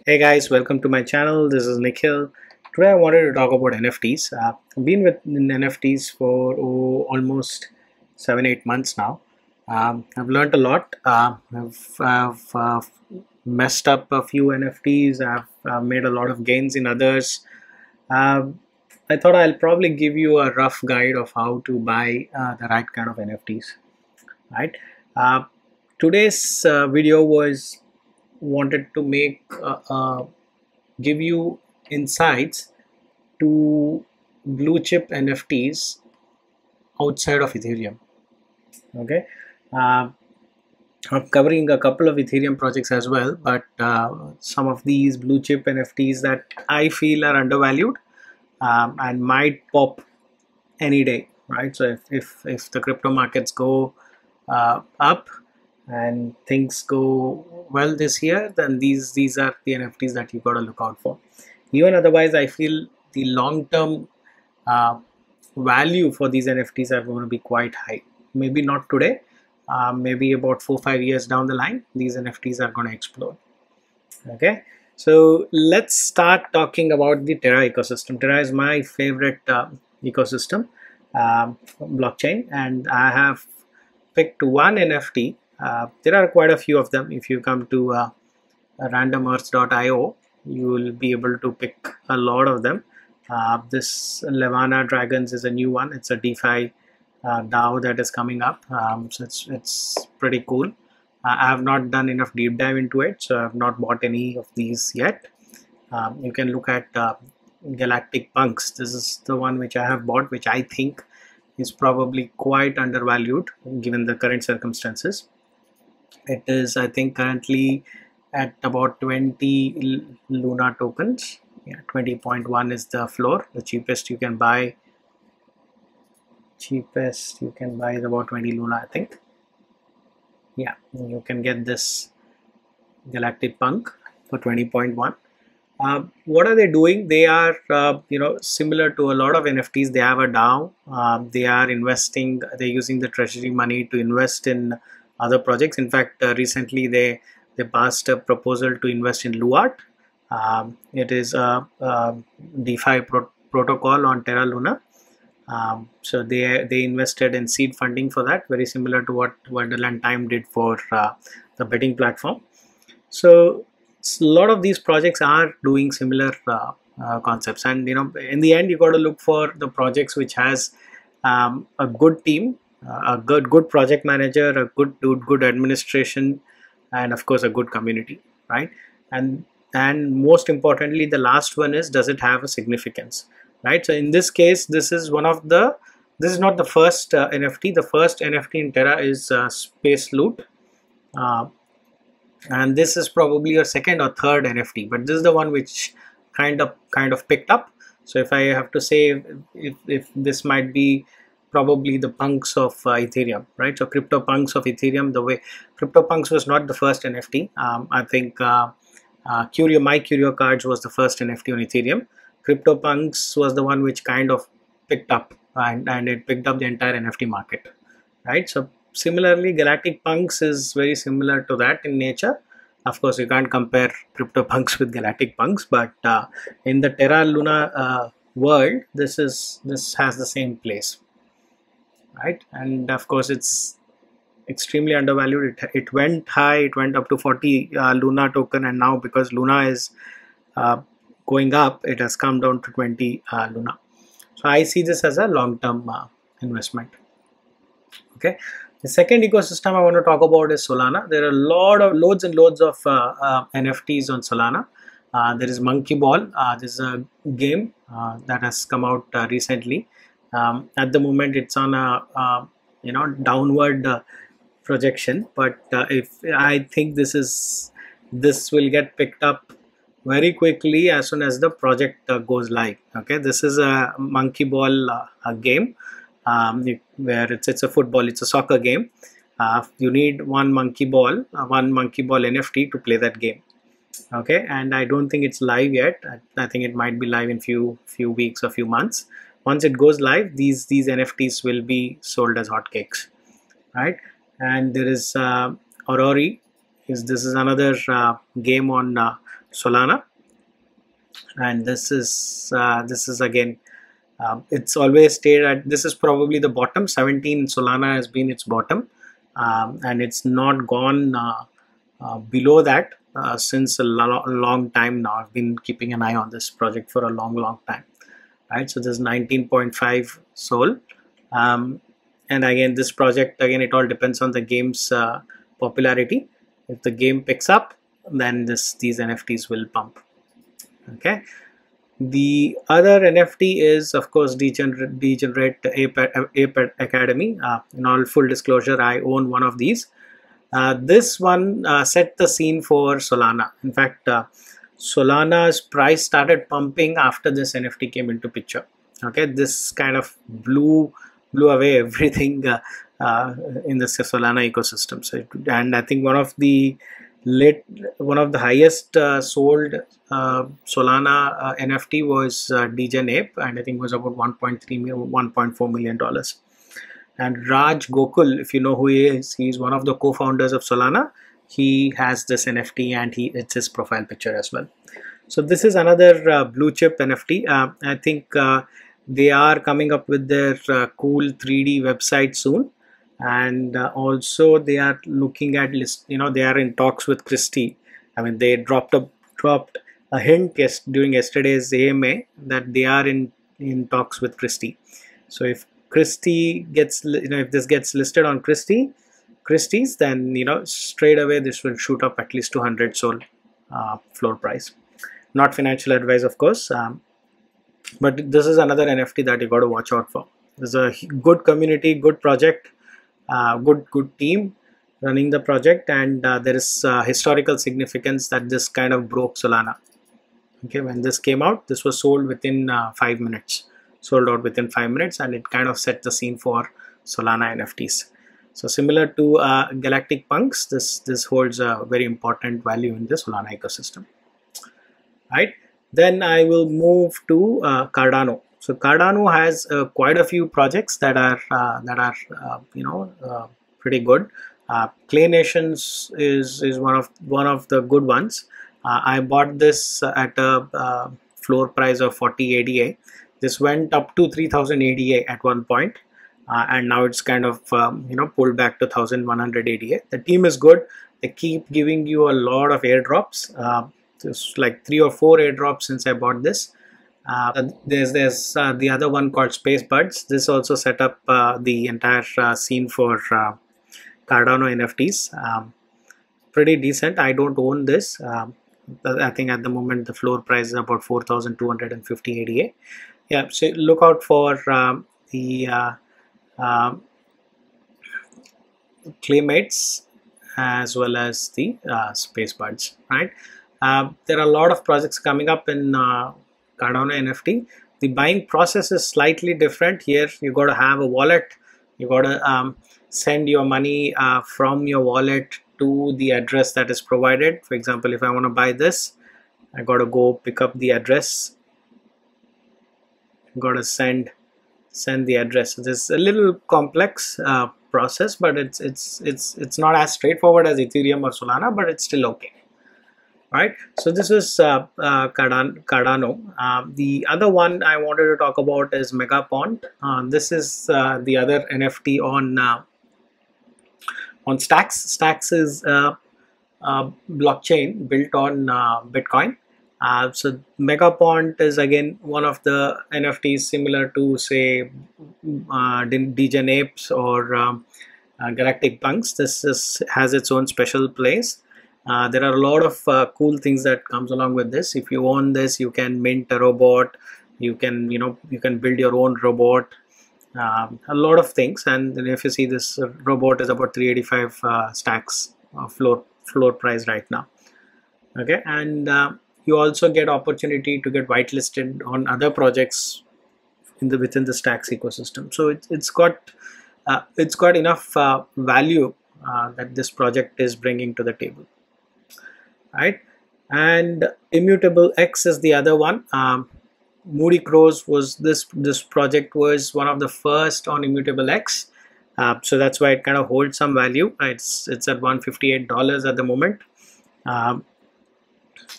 Hey guys, welcome to my channel. This is Nikhil. Today I wanted to talk about NFTs. I've been with NFTs for almost 7-8 months now. I've learned a lot. I've messed up a few NFTs. I've made a lot of gains in others. Um I thought I'll probably give you a rough guide of how to buy the right kind of NFTs. Right. Uh, Today's video was wanted to make give you insights to blue chip NFTs outside of Ethereum. Okay, uh, I'm covering a couple of Ethereum projects as well, but some of these blue chip NFTs that I feel are undervalued and might pop any day, right? So if the crypto markets go up and things go well this year, then these are the NFTs that you got to look out for. Even otherwise, I feel the long term uh, value for these NFTs are going to be quite high. Maybe not today, maybe about 4-5 years down the line, these NFTs are going to explode. Okay, so let's start talking about the Terra ecosystem. Terra is my favorite ecosystem blockchain, and I have picked one NFT. There are quite a few of them. If you come to randomearth.io, you will be able to pick a lot of them. This Levana Dragons is a new one. It's a DeFi DAO that is coming up. So it's pretty cool. I have not done enough deep dive into it, so I have not bought any of these yet. You can look at Galactic Punks. This is the one which I have bought, which I think is probably quite undervalued given the current circumstances. It is, I think, currently at about 20 Luna tokens. Yeah, 20.1 is the floor. The cheapest you can buy is about 20 Luna, I think. Yeah, you can get this Galactic Punk for 20.1. What are they doing? They are similar to a lot of NFTs. They have a DAO. They are investing. They're using the treasury money to invest in other projects. In fact, recently they passed a proposal to invest in Luart. It is a DeFi protocol on Terra Luna. So they invested in seed funding for that, very similar to what Wonderland Time did for the betting platform. So a lot of these projects are doing similar concepts, and in the end you got to look for the projects which has a good team, a good project manager, a good administration, and of course a good community, right? And most importantly, the last one is, does it have a significance, right? So in this case, this is not the first NFT. The first NFT in Terra is Space Loot. And this is probably your second or third NFT, but this is the one which kind of picked up. So if I have to say, if this might be probably the punks of Ethereum, right? So crypto punks of Ethereum. The way crypto punks was not the first NFT. I think my Curio cards was the first NFT on Ethereum. Crypto punks was the one which kind of picked up, and it picked up the entire NFT market, right? So similarly, Galactic Punks is very similar to that in nature. Of course, you can't compare CryptoPunks with Galactic Punks, but in the Terra Luna world, this has the same place, right? And of course, it's extremely undervalued. It went high. It went up to 40 Luna token, and now because Luna is going up, it has come down to 20 Luna. So I see this as a long-term investment. Okay. The second ecosystem I want to talk about is Solana. There are loads and loads of NFTs on Solana. There is Monkey Ball. This is a game that has come out recently. At the moment, it's on a downward projection, but if I think this will get picked up very quickly as soon as the project goes live. Okay, this is a Monkey Ball game. Where it's a football, it's a soccer game. You need one monkey ball NFT to play that game. Okay, and I don't think it's live yet. I think it might be live in few weeks or few months. Once it goes live, these NFTs will be sold as hotcakes, right? And there is Aurori. This is another game on Solana, and this is again, it's always stayed at, this is probably the bottom. 17 Solana has been its bottom, and it's not gone below that since a long time now. I've been keeping an eye on this project for a long time, right? So this is 19.5 Sol, and again, this project, again, it all depends on the game's popularity. If the game picks up, then these NFTs will pump. Okay. The other NFT is, of course, Degenerate Ape Academy. In all full disclosure, I own one of these. This one set the scene for Solana. In fact, Solana's price started pumping after this NFT came into picture. Okay, this kind of blew away everything in the Solana ecosystem. So, and I think one of the highest sold Solana NFT was Degen Ape, and I think it was about $1.4 million. And Raj Gokul, if you know who he is, he's one of the co-founders of Solana. He has this NFT, and it's his profile picture as well. So this is another blue chip NFT. I think they are coming up with their cool 3D website soon. And also they are looking at they are in talks with Christie. I mean, they dropped a hint during yesterday's AMA that they are in talks with Christie. So if Christie gets, if this gets listed on Christie's, then straight away this will shoot up at least 200 Sol floor price. Not financial advice, of course, but this is another NFT that you got to watch out for. There's a good community, good project, good team running the project, and there is historical significance that this kind of broke Solana. Okay, when this came out, this was sold within 5 minutes, sold out within 5 minutes, and it kind of set the scene for Solana NFTs. So similar to Galactic Punks, this holds a very important value in the Solana ecosystem. Right, then I will move to Cardano. So Cardano has quite a few projects that are pretty good. Clay Nations is one of the good ones. I bought this at a floor price of 40 ADA. This went up to 3000 ADA at one point, and now it's kind of pulled back to 1100 ADA. The team is good. They keep giving you a lot of airdrops. Just like 3 or 4 airdrops since I bought this. There's the other one called Space Buds. This also set up the entire scene for Cardano NFTs. Pretty decent. I don't own this. I think at the moment the floor price is about 4,250 ADA. Yeah, so look out for the Claymates as well as the Space Buds, right? There are a lot of projects coming up in Cardano NFT. The buying process is slightly different. Here you got to have a wallet. You got to send your money from your wallet to the address that is provided. For example, if I want to buy this, I got to go pick up the address. Got to send the address. This is a little complex process, but it's not as straightforward as Ethereum or Solana, but it's still okay. Right, so this is Cardano. The other one I wanted to talk about is Megapond. This is the other NFT on Stacks. Stacks is a blockchain built on Bitcoin. So Megapond is again one of the NFTs similar to, say, Degen Apes or Galactic Punks. This has its own special place. There are a lot of cool things that comes along with this. If you own this, you can mint a robot. You can build your own robot. A lot of things. And then if you see, this robot is about 385 stacks floor price right now. Okay, and you also get opportunity to get whitelisted on other projects within the Stacks ecosystem. So it's got enough value that this project is bringing to the table. Right, and Immutable X is the other one. Moody Crows was this project was one of the first on Immutable X, so that's why it kind of holds some value. It's at $158 at the moment.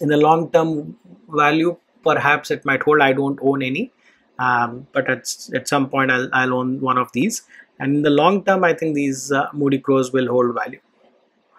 In the long term value, perhaps it might hold. I don't own any, but at some point I'll own one of these. And in the long term, I think these Moody Crows will hold value,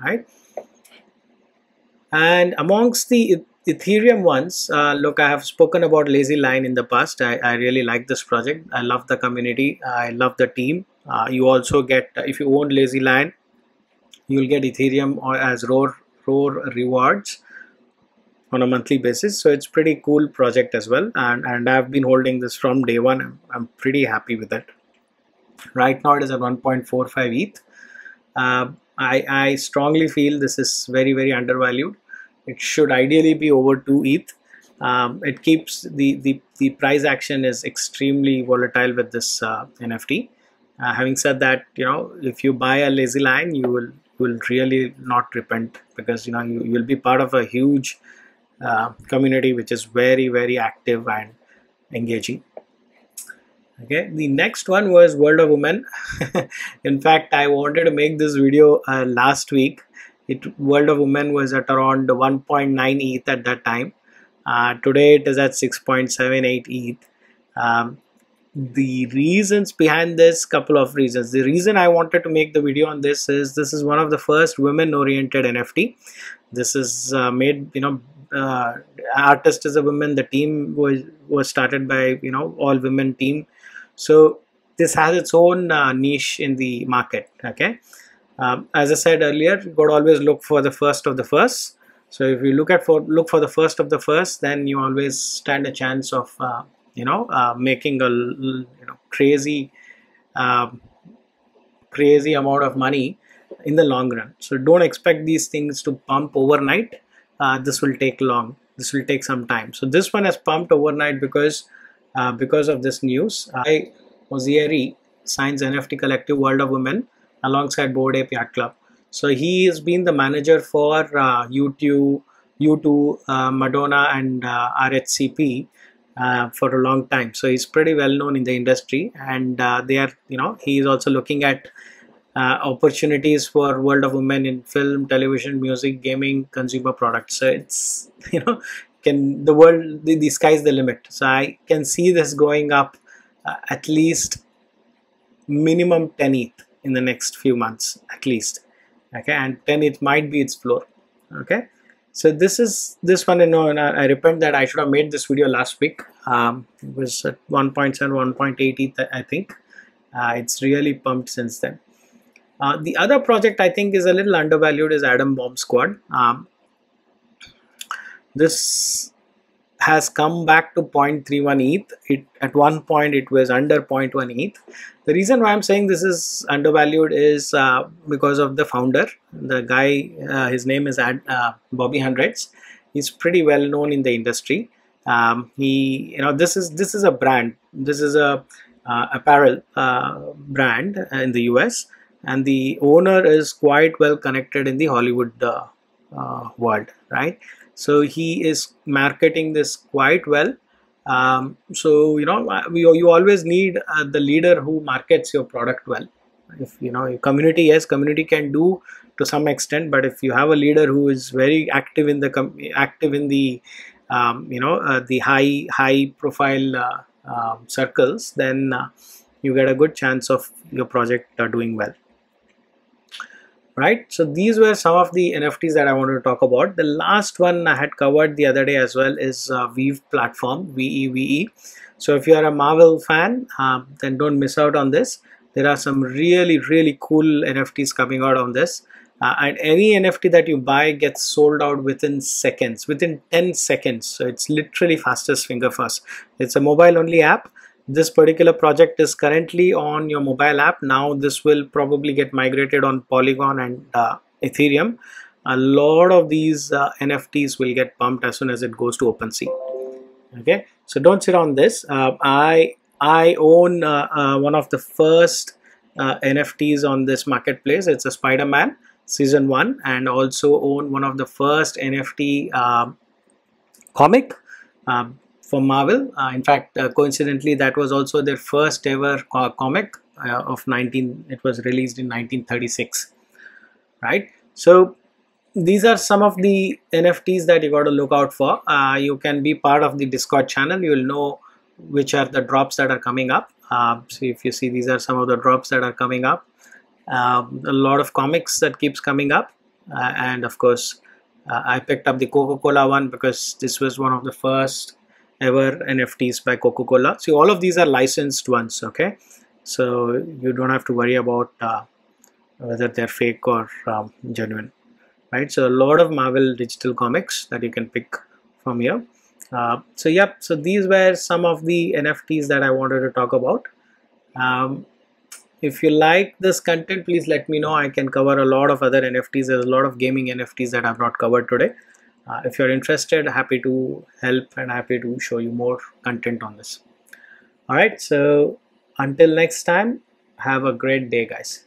right? And amongst the Ethereum ones, look, I have spoken about Lazy Lion in the past. I really like this project. I love the community. I love the team. You also get, if you own Lazy Lion, you'll get Ethereum or as Roar rewards on a monthly basis. So it's pretty cool project as well. And I've been holding this from day one. I'm pretty happy with it. Right now it is at 1.45 ETH. I strongly feel this is very, very undervalued. It should ideally be over 2 ETH. It keeps the price action is extremely volatile with this NFT. Having said that, if you buy a Lazy Lion, you will really not repent, because you will be part of a huge community which is very, very active and engaging. Okay, the next one was World of Women. In fact, I wanted to make this video last week. World of Women was at around 1.9 ETH at that time. Today it is at 6.78 ETH. The reasons behind this, couple of reasons. The reason I wanted to make the video on this is one of the first women-oriented NFT. This is made, artist is a woman. The team was started by all women team. So this has its own niche in the market. Okay, as I said earlier, you got to always look for the first of the first. So if you look for the first of the first, then you always stand a chance of making a crazy amount of money in the long run. So don't expect these things to pump overnight. This will take long. This will take some time. So this one has pumped overnight because of this news. Ozieri signs NFT collective World of Women alongside Bored Ape Yacht Club. So he has been the manager for U2, Madonna, and RHCP for a long time. So he's pretty well known in the industry, and he is also looking at opportunities for World of Women in film, television, music, gaming, consumer products. So it's the sky's the limit. So I can see this going up at least minimum 10 ETH in the next few months at least. Okay, and 10 ETH might be its floor. Okay, so this one, and I repent that I should have made this video last week. It was at 1.7, 1.8 ETH, I think. It's really pumped since then. The other project I think is a little undervalued is Atom Bomb Squad. This has come back to 0.31 ETH. At one point it was under 0.1 ETH. The reason why I'm saying this is undervalued is because of the founder. The guy, his name is Bobby Hundreds. He's pretty well known in the industry. This is a brand. This is a apparel brand in the US, and the owner is quite well connected in the Hollywood world, right? So he is marketing this quite well. So you always need the leader who markets your product well. If your community, yes, community can do to some extent, but if you have a leader who is very active in the the high profile circles, then you get a good chance of your project doing well. Right, so these were some of the NFTs that I wanted to talk about. The last one I had covered the other day as well is Weave platform, VEVE. So if you are a Marvel fan, then don't miss out on this. There are some really, really cool NFTs coming out on this. And any NFT that you buy gets sold out within seconds, within 10 seconds. So it's literally fastest finger first. It's a mobile only app. This particular project is currently on your mobile app. Now this will probably get migrated on Polygon and Ethereum. A lot of these NFTs will get pumped as soon as it goes to OpenSea. Okay, so don't sit on this. I own one of the first NFTs on this marketplace. It's a Spider-Man Season 1, and also own one of the first NFT comic for Marvel. In fact, coincidentally, that was also their first ever comic it was released in 1936, right? So these are some of the NFTs that you got to look out for. You can be part of the Discord channel. You will know which are the drops that are coming up. So if you see, these are some of the drops that are coming up. A lot of comics that keeps coming up, and of course I picked up the Coca-Cola one because this was one of the first ever NFTs by Coca-Cola. So all of these are licensed ones, okay? So you don't have to worry about whether they're fake or genuine, right? So a lot of Marvel digital comics that you can pick from here. So these were some of the NFTs that I wanted to talk about. If you like this content, please let me know. I can cover a lot of other NFTs. There's a lot of gaming NFTs that I've not covered today. If you're interested, happy to help and happy to show you more content on this. All right, so until next time, have a great day, guys.